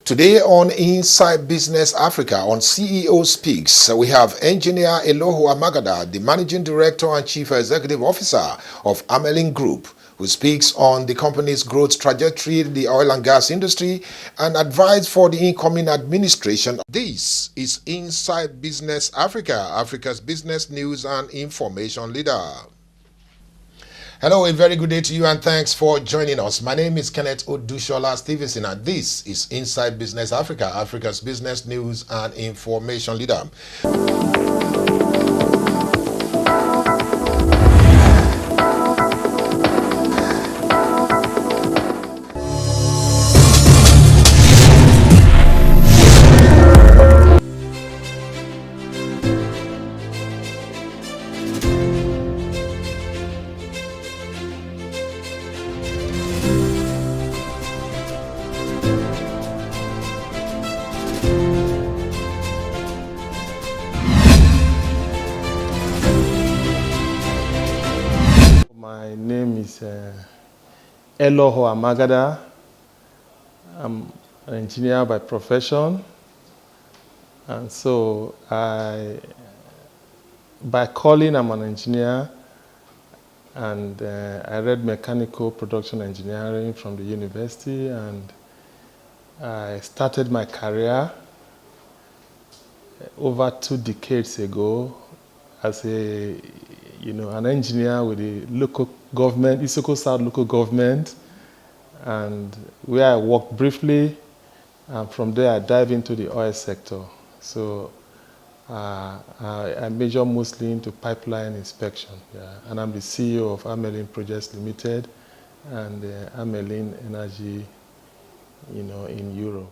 Today on Inside Business Africa on CEO Speaks, we have engineer Eloho Amagada, the Managing Director and Chief Executive Officer of Amelin Group, who speaks on the company's growth trajectory in the oil and gas industry and advice for the incoming administration. This is Inside Business Africa, Africa's business news and information leader. Hello, a very good day to you and thanks for joining us. My name is Kenneth Odushola Stevenson and this is Inside Business Africa, Africa's business news and information leader. My name is Eloho Amagada. I'm an engineer by profession, and so by calling, I'm an engineer, and I read mechanical production engineering from the university, and I started my career over 2 decades ago as an engineer with the local government, Isoko South local government, and where I worked briefly, and from there I dive into the oil sector. So I major mostly into pipeline inspection, and I'm the CEO of Amelin Projects Limited and Amelin Energy, in Europe.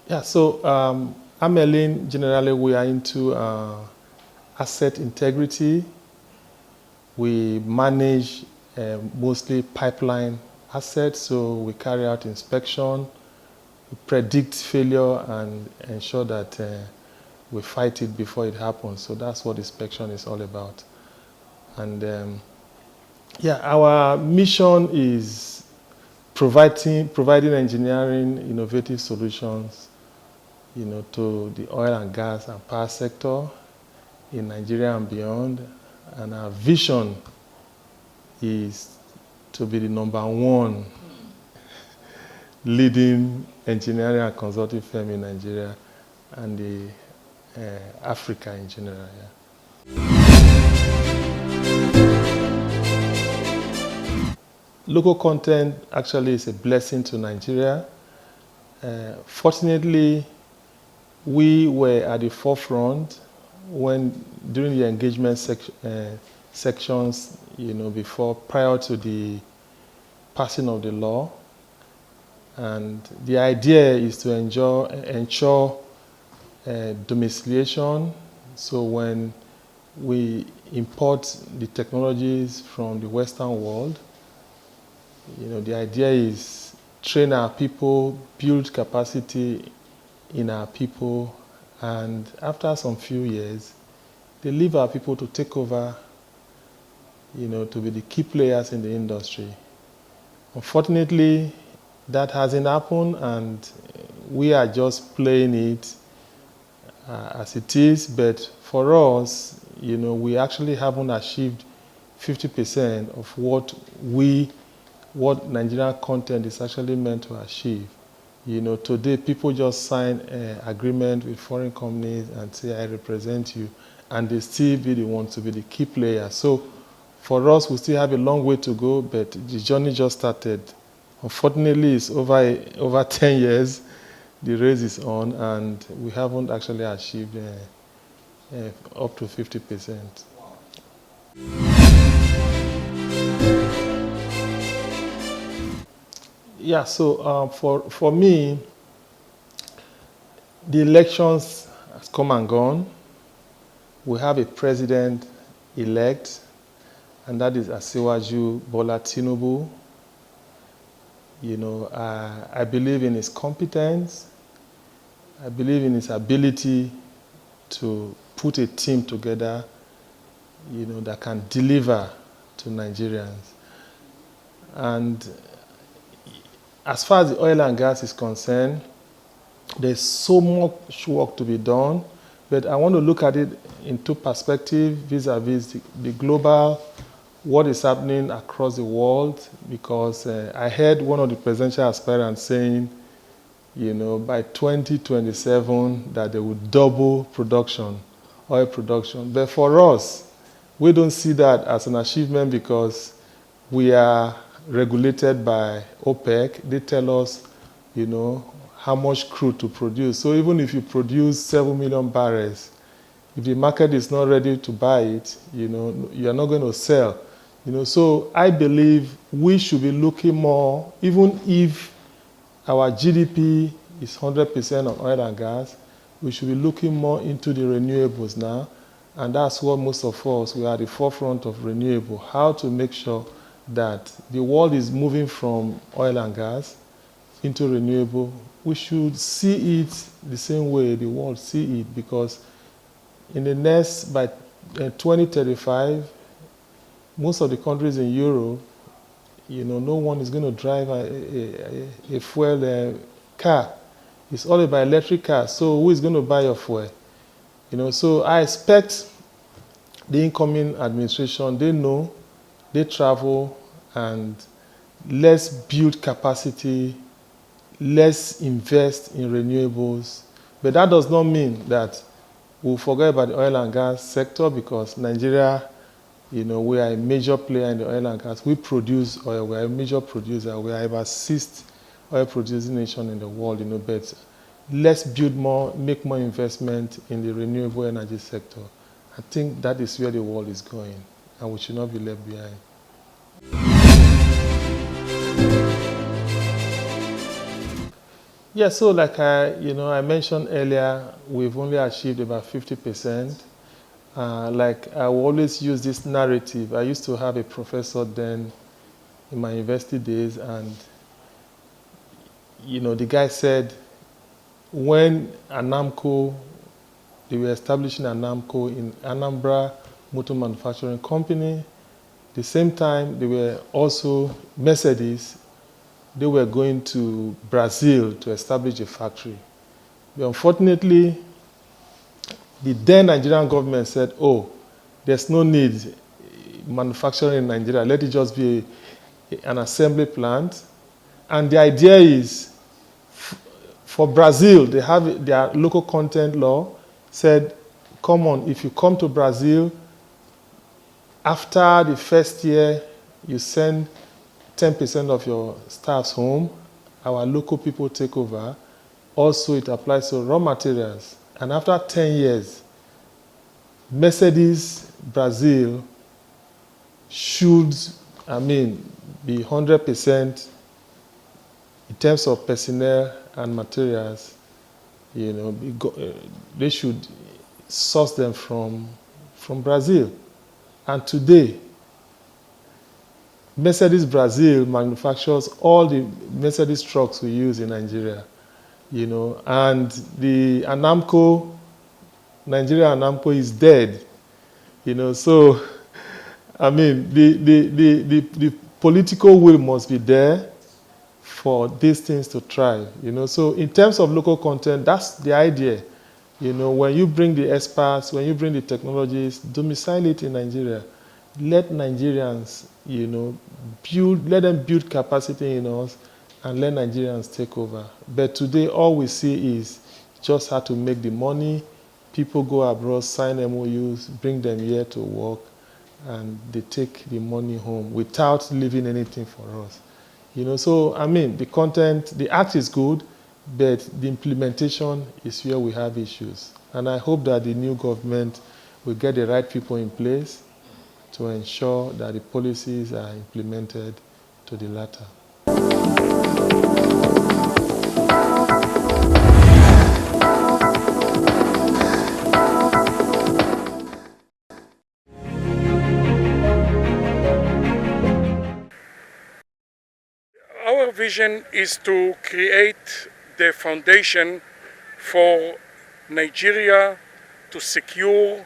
Yeah, so Amelin, generally we are into asset integrity. We manage mostly pipeline assets, so we carry out inspection, we predict failure and ensure that we fight it before it happens. So that's what inspection is all about. And our mission is providing engineering innovative solutions to the oil and gas and power sector in Nigeria and beyond. And our vision is to be the #1 leading engineering and consulting firm in Nigeria and Africa in general. Local content actually is a blessing to Nigeria. Fortunately, we were at the forefront during the engagement sections, prior to the passing of the law. And the idea is to ensure domiciliation. So when we import the technologies from the Western world, the idea is train our people, build capacity in our people, and after some few years, they leave our people to take over, to be the key players in the industry. Unfortunately, that hasn't happened, and we are just playing it as it is. But for us, we actually haven't achieved 50% of what Nigerian content is actually meant to achieve. Today people just sign an agreement with foreign companies and say, I represent you, and they still be the ones to be the key players. So for us, we still have a long way to go, but the journey just started. Unfortunately, it's over 10 years, the race is on, and we haven't actually achieved up to 50%. Yeah, so for me, the elections has come and gone. We have a president-elect, and that is Asiwaju Bola Tinubu. I believe in his competence. I believe in his ability to put a team together, that can deliver to Nigerians. And as far as the oil and gas is concerned, there's so much work to be done, but I want to look at it in two perspectives vis-a-vis the global, what is happening across the world, because I heard one of the presidential aspirants saying, by 2027 that they will double production, oil production. But for us, we don't see that as an achievement because we are regulated by OPEC. They tell us, how much crude to produce. So even if you produce 7 million barrels, if the market is not ready to buy it, you are not going to sell. So I believe we should be looking more, even if our GDP is 100% on oil and gas, we should be looking more into the renewables now. And that's what most of us, we are at the forefront of renewable, how to make sure that the world is moving from oil and gas into renewable. We should see it the same way the world see it, because in the next, by 2035, most of the countries in Europe, no one is going to drive a fuel car. It's all about electric cars. So who is going to buy your fuel? So I expect the incoming administration, they know, they travel, and let's build capacity, let's invest in renewables. But that does not mean that we'll forget about the oil and gas sector, because Nigeria, we are a major player in the oil and gas. We produce oil, we are a major producer. We are about sixth oil producing nation in the world, but let's build more, make more investment in the renewable energy sector. I think that is where the world is going, and we should not be left behind. Yeah, so like I mentioned earlier, we've only achieved about 50%. Like I will always use this narrative. I used to have a professor then in my university days, and the guy said when Anamco, they were establishing Anamco in Anambra Motor Manufacturing Company, the same time they were also Mercedes, they were going to Brazil to establish a factory. But unfortunately, the then Nigerian government said, oh, there's no need manufacturing in Nigeria. Let it just be an assembly plant. And the idea is, for Brazil, they have their local content law, said, come on, if you come to Brazil, after the first year, you send 10% of your staffs home, our local people take over. Also, it applies to raw materials. And after 10 years, Mercedes Brazil should, be 100% in terms of personnel and materials. They should source them from Brazil. And today, Mercedes Brazil manufactures all the Mercedes trucks we use in Nigeria, and the Nigeria Anamco is dead, so, the political will must be there for these things to thrive, So in terms of local content, that's the idea, when you bring the experts, when you bring the technologies, domicile it in Nigeria. Let Nigerians, let them build capacity in us, and let Nigerians take over. But today, all we see is just how to make the money. People go abroad, sign MOUs, bring them here to work, and they take the money home without leaving anything for us. So, the content, the act is good, but the implementation is where we have issues. And I hope that the new government will get the right people in place to ensure that the policies are implemented to the latter. Our vision is to create the foundation for Nigeria to secure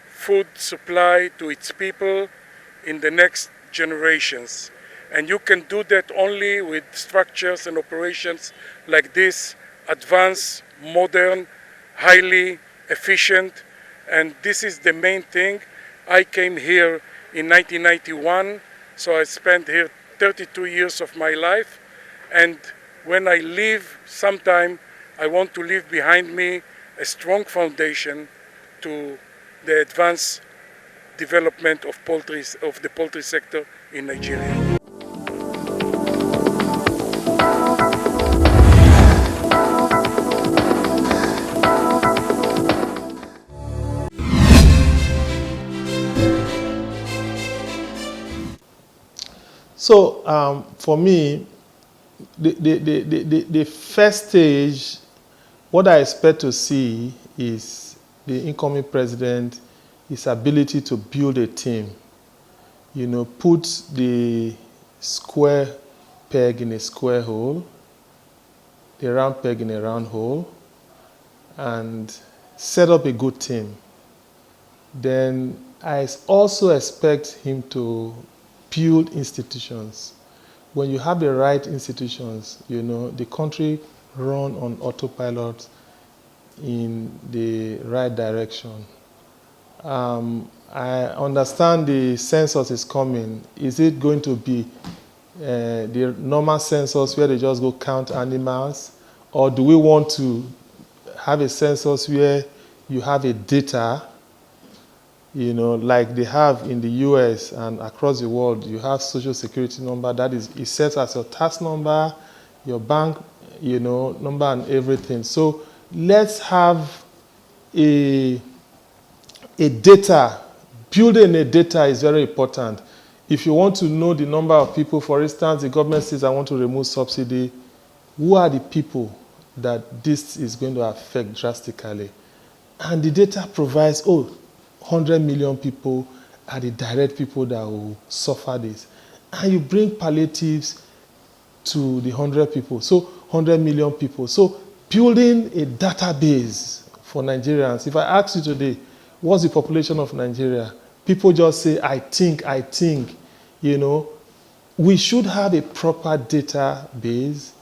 food supply to its people in the next generations. And you can do that only with structures and operations like this, advanced, modern, highly efficient. And this is the main thing. I came here in 1991, so I spent here 32 years of my life. And when I leave sometime, I want to leave behind me a strong foundation to the advanced development of the poultry sector in Nigeria. So for me, the first stage, what I expect to see is the incoming president, his ability to build a team, put the square peg in a square hole, the round peg in a round hole, and set up a good team. Then I also expect him to build institutions. When you have the right institutions, the country run on autopilot in the right direction. I understand the census is coming. Is it going to be the normal census where they just go count animals? Or do we want to have a census where you have a data, like they have in the US and across the world? You have social security number that is set as your tax number, your bank, number and everything. So let's have a data. Building a data is very important. If you want to know the number of people, for instance, the government says I want to remove subsidy, who are the people that this is going to affect drastically? And the data provides, 100 million people are the direct people that will suffer this. And you bring palliatives to the 100 people, so 100 million people. So building a database for Nigerians. If I ask you today, what's the population of Nigeria? People just say, I think. We should have a proper database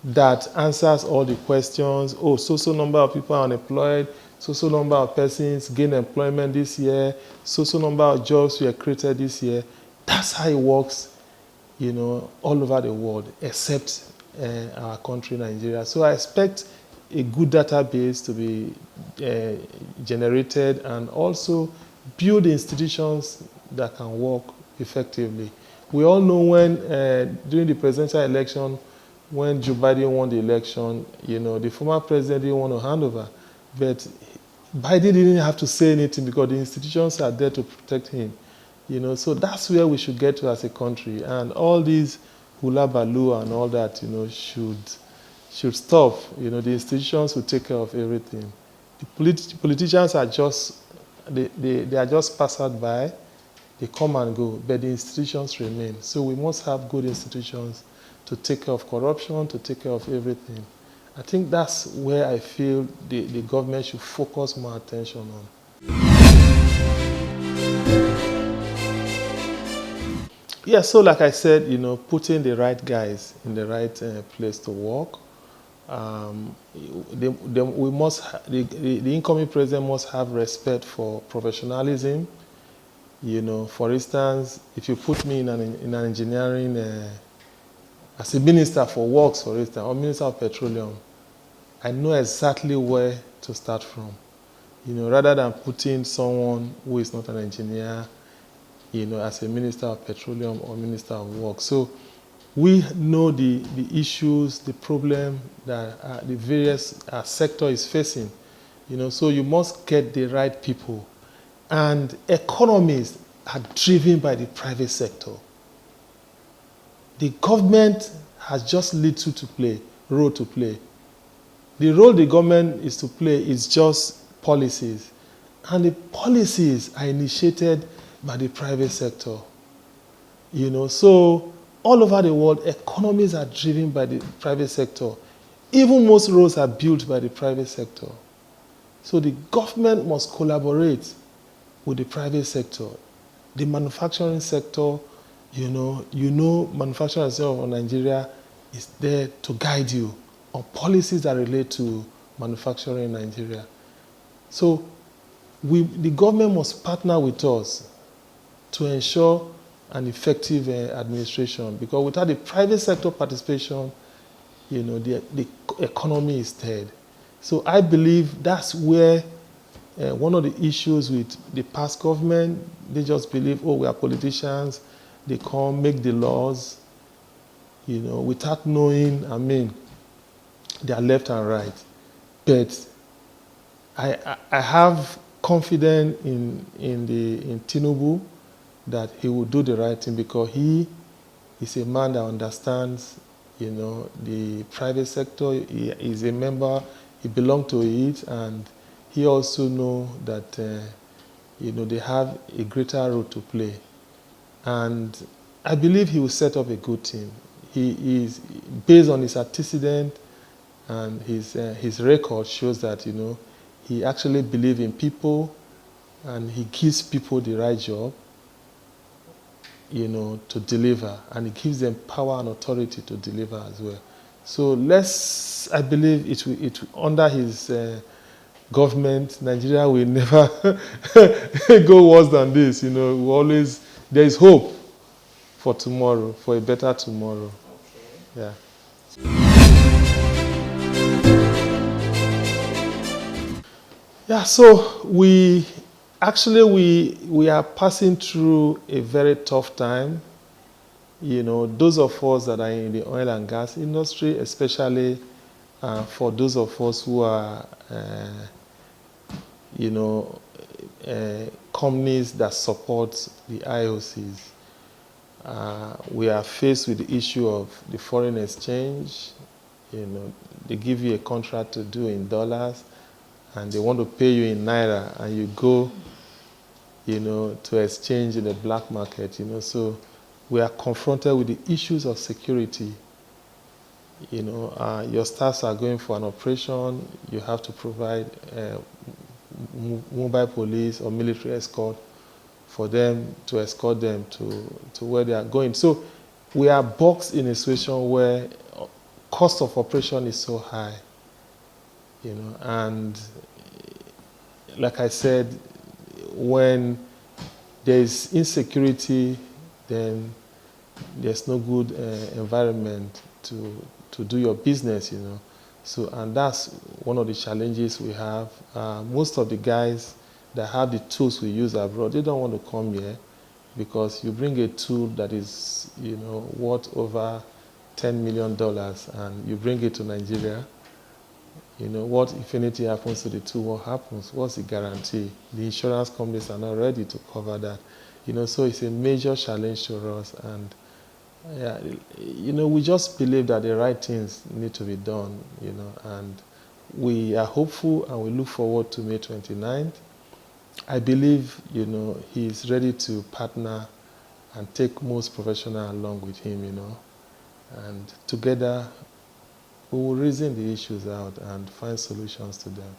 that answers all the questions. So number of people are unemployed, so number of persons gain employment this year, so number of jobs were created this year. That's how it works, all over the world, except our country, Nigeria. So I expect a good database to be generated and also build institutions that can work effectively. We all know when, during the presidential election, when Joe Biden won the election, the former president didn't want to hand over. But Biden didn't have to say anything because the institutions are there to protect him. So that's where we should get to as a country. And all these hula baloo and all that, should stop. The institutions will take care of everything. The politicians are just, they are just passed by. They come and go, but the institutions remain. So we must have good institutions to take care of corruption, to take care of everything. I think that's where I feel the government should focus more attention on. Yeah, so like I said, putting the right guys in the right place to work. The incoming president must have respect for professionalism. For instance, if you put me in an engineering, as a minister for works, for instance, or minister of petroleum, I know exactly where to start from. Rather than putting someone who is not an engineer, as a minister of petroleum or minister of works. So we know the issues, the problem that the various sector is facing. So you must get the right people. And economies are driven by the private sector. The government has just little role to play. The role the government is to play is just policies. And the policies are initiated by the private sector. So all over the world, economies are driven by the private sector. Even most roads are built by the private sector. So the government must collaborate with the private sector. The manufacturing sector, Manufacturing Association of Nigeria is there to guide you on policies that relate to manufacturing in Nigeria. So the government must partner with us to ensure an effective administration, because without the private sector participation, the economy is dead. So I believe that's where one of the issues with the past government, they just believe, oh, we are politicians, they come, make the laws, without knowing, they are left and right. But I have confidence in Tinubu that he will do the right thing, because he is a man that understands, the private sector. He is a member, he belongs to it, and he also knows that, they have a greater role to play. And I believe he will set up a good team. He is, based on his antecedent and his record shows that, he actually believes in people, and he gives people the right job, to deliver, and he gives them power and authority to deliver as well. So I believe under his government, Nigeria will never go worse than this. There is hope for tomorrow, for a better tomorrow. Okay. Yeah, so we are passing through a very tough time. Those of us that are in the oil and gas industry, especially for those of us who are, companies that support the IOCs, we are faced with the issue of the foreign exchange. They give you a contract to do in dollars, and they want to pay you in naira, and you go, to exchange in the black market. So we are confronted with the issues of security. Your staffs are going for an operation, you have to provide mobile police or military escort for them to escort them to where they are going. So we are boxed in a situation where cost of operation is so high, and like I said, when there is insecurity, then there's no good environment to do your business, So, and that's one of the challenges we have. Most of the guys that have the tools we use abroad, they don't want to come here, because you bring a tool that is, worth over $10 million, and you bring it to Nigeria. What if anything happens to the tool? What happens? What's the guarantee? The insurance companies are not ready to cover that. So it's a major challenge to us, and we just believe that the right things need to be done, and we are hopeful, and we look forward to May 29th. I believe, he's ready to partner and take most professionals along with him, and together we will reason the issues out and find solutions to them.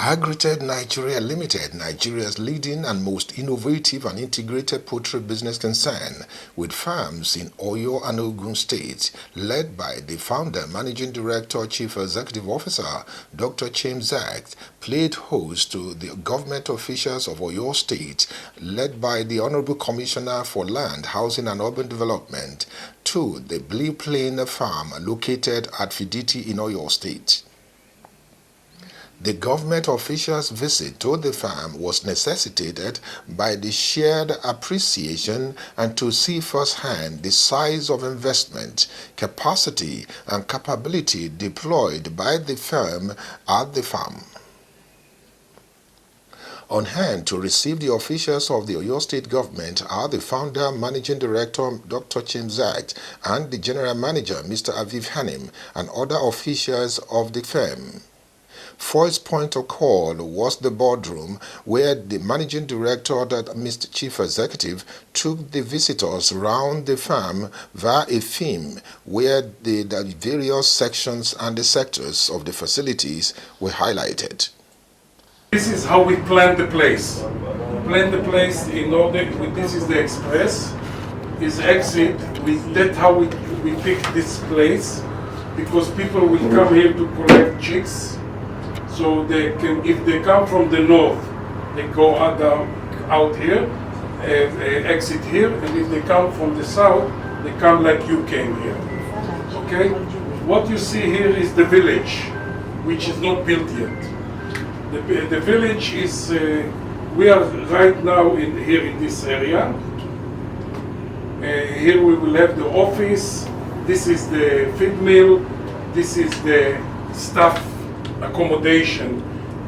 AGRITED Nigeria Limited, Nigeria's leading and most innovative and integrated poultry business concern, with farms in Oyo and Ogun states, led by the founder, managing director, chief executive officer, Dr. James Zagt, played host to the government officials of Oyo State, led by the Honorable Commissioner for Land, Housing and Urban Development, to the Blue Plain Farm located at Fiditi in Oyo State. The government officials' visit to the farm was necessitated by the shared appreciation and to see firsthand the size of investment, capacity, and capability deployed by the firm at the farm. On hand to receive the officials of the Oyo State government are the founder, managing director, Dr. James Zagt, and the general manager, Mr. Aviv Hanim, and other officials of the firm. First point of call was the boardroom, where the managing director, that Mr. Chief Executive, took the visitors around the farm via a theme where the various sections and the sectors of the facilities were highlighted. This is how we plan the place. Plan the place in order, this is the express, is exit. That's how we pick this place, because people will come here to collect chicks. So they can, if they come from the north, they go out here, exit here, and if they come from the south, they come like you came here. Okay? What you see here is the village, which is not built yet. The village is, we are right now here in this area. Here we will have the office. This is the feed mill. This is the staff accommodation.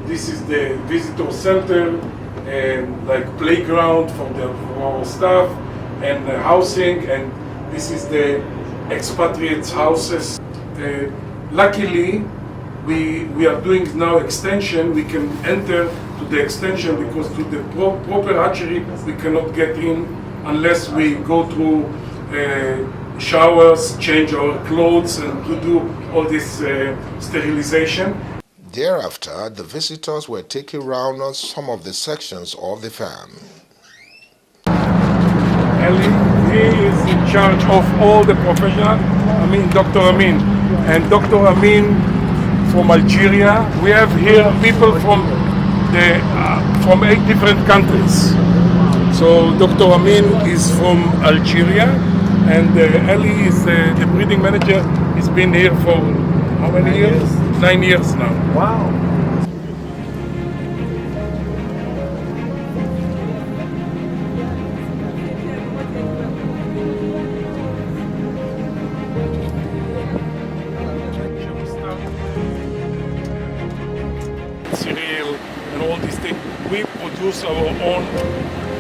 This is the visitor center, and like playground for our staff, and housing. And this is the expatriates' houses. Luckily, we are doing now extension. We can enter to the extension, because to the proper hatchery we cannot get in unless we go through showers, change our clothes, and to do all this sterilization. Thereafter, the visitors were taken around on some of the sections of the farm. He is in charge of all the professionals. Dr. Amin. And Dr. Amin from Algeria. We have here people from 8 different countries. So Dr. Amin is from Algeria, and Ali is the breeding manager. He's been here for how many years? 9 years now. Wow. Cereal and all these things. We produce our own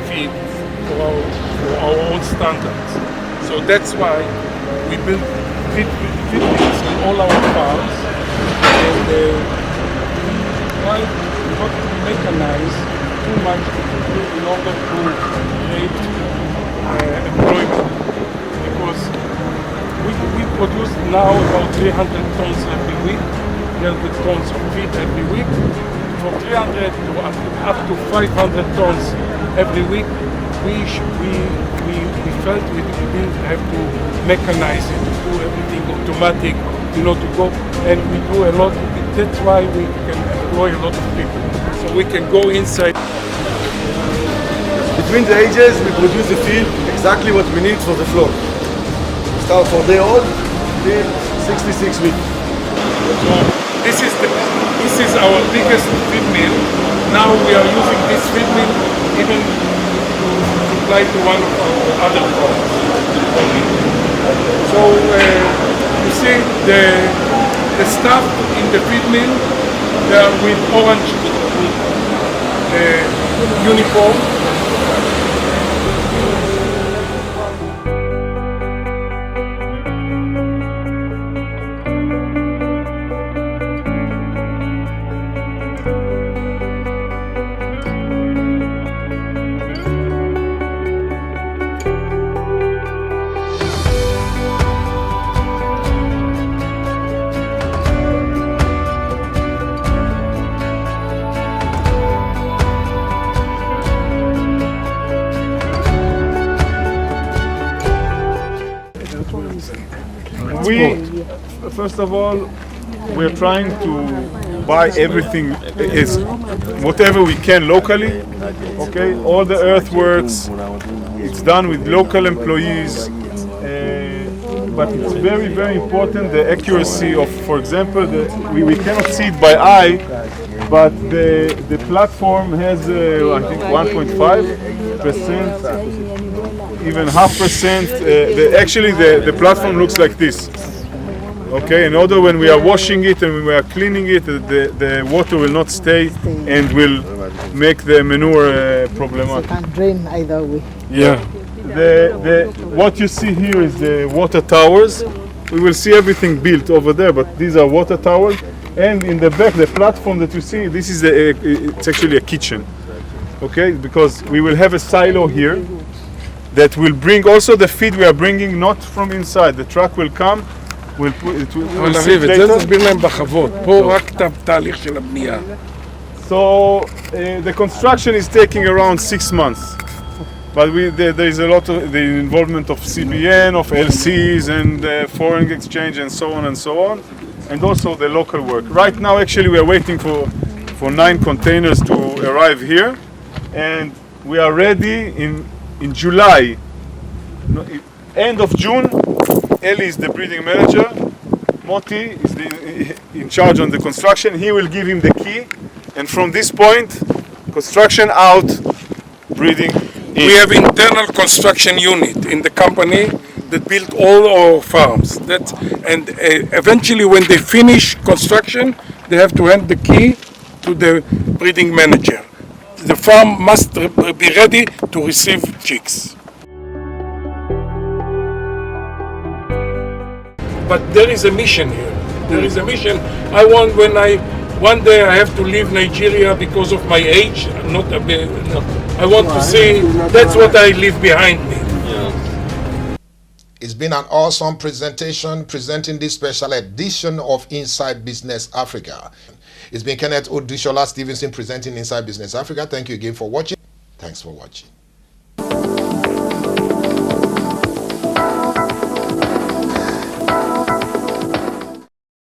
feed for our own standards. So that's why we build feed mills in all our farms, and try not to mechanize too much in order to create employment, because we produce now about 300 tons every week, 300 tons of feed every week. From 300 to up to 500 tons every week, we felt we didn't have to mechanize it, to do everything automatic, to go, and we do a lot. That's why we can employ a lot of people, so we can go inside. Between the ages, we produce the feed exactly what we need for the flock. We start for day old till 66 weeks. So this is our biggest feed mill. Now we are using this feed mill even to supply to one of our other farms. So you see the staff in the feed mill, they are with orange uniform. First of all, we're trying to buy everything, whatever we can locally. Okay, all the earthworks, it's done with local employees, but it's very, very important the accuracy of, for example, we cannot see it by eye, but the platform has I think 1.5%, even 0.5%. Actually, the platform looks like this. Okay, in order when we are washing it and when we are cleaning it, the water will not stay and will make the manure problematic. Can't drain either way. Yeah. What you see here is the water towers. we will see everything built over there, but these are water towers. And in the back, the platform that you see, this is it's actually a kitchen, okay? Because we will have a silo here that will bring also the feed we are bringing not from inside. The truck will come, will put it will אבל sit אביב, את זה later. תסביר להם בחוות. פה רק את התהליך של הבנייה. So the construction is taking around 6 months, but there is a lot of the involvement of CBN, of LCs, and foreign exchange, and so on and so on, and also the local work. Right now, actually, we are waiting for 9 containers to arrive here, and we are ready in July. End of June, Eli is the breeding manager. Moti is in charge on the construction. He will give him the key. And from this point, construction out, breeding in. We have internal construction unit in the company that built all our farms. And eventually when they finish construction, they have to hand the key to the breeding manager. The farm must be ready to receive chicks. But there is a mission here. There is a mission. I want one day I have to leave Nigeria because of my age. I want to see, that's what I leave behind me. It's been an awesome presentation presenting this special edition of Inside Business Africa. It's been Kenneth Odushola Stevenson presenting Inside Business Africa. Thank you again for watching. Thanks for watching.